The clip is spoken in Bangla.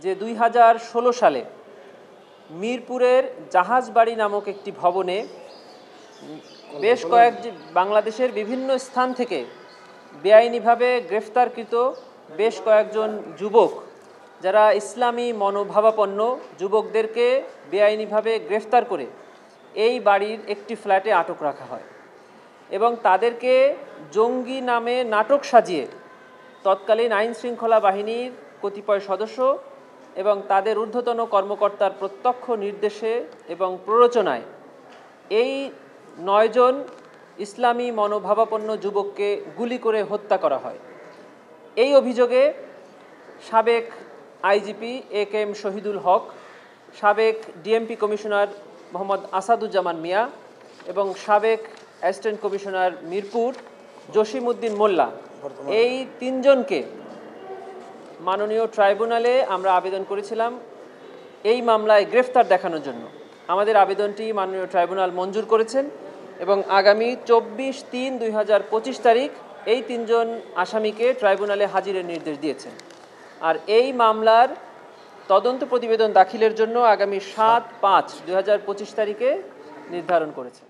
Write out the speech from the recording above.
যে 2016 সালে মিরপুরের জাহাজবাড়ি নামক একটি ভবনে বেশ বাংলাদেশের বিভিন্ন স্থান থেকে বেআইনিভাবে গ্রেফতারকৃত বেশ কয়েকজন যুবক, যারা ইসলামী মনোভাবাপন্ন যুবকদেরকে বেআইনিভাবে গ্রেফতার করে এই বাড়ির একটি ফ্ল্যাটে আটক রাখা হয় এবং তাদেরকে জঙ্গি নামে নাটক সাজিয়ে তৎকালীন আইন শৃঙ্খলা বাহিনীর কতিপয় সদস্য এবং তাদের ঊর্ধ্বতন কর্মকর্তার প্রত্যক্ষ নির্দেশে এবং প্ররোচনায় এই 9 জন ইসলামী মনোভাবাপন্ন যুবককে গুলি করে হত্যা করা হয়। এই অভিযোগে সাবেক আইজিপি একেএম শহীদুল হক, সাবেক ডিএমপি কমিশনার মোহাম্মদ আসাদুজ্জামান মিয়া এবং সাবেক অ্যাসিস্ট্যান্ট কমিশনার মিরপুর জসিমউদ্দিন মোল্লা, এই 3 জনকে মাননীয় ট্রাইব্যুনালে আমরা আবেদন করেছিলাম এই মামলায় গ্রেফতার দেখানোর জন্য। আমাদের আবেদনটি মাননীয় ট্রাইব্যুনাল মঞ্জুর করেছেন এবং আগামী 24/3/2025 তারিখ এই 3 জন আসামিকে ট্রাইব্যুনালে হাজিরের নির্দেশ দিয়েছেন। আর এই মামলার তদন্ত প্রতিবেদন দাখিলের জন্য আগামী 7/5/2025 তারিখে নির্ধারণ করেছেন।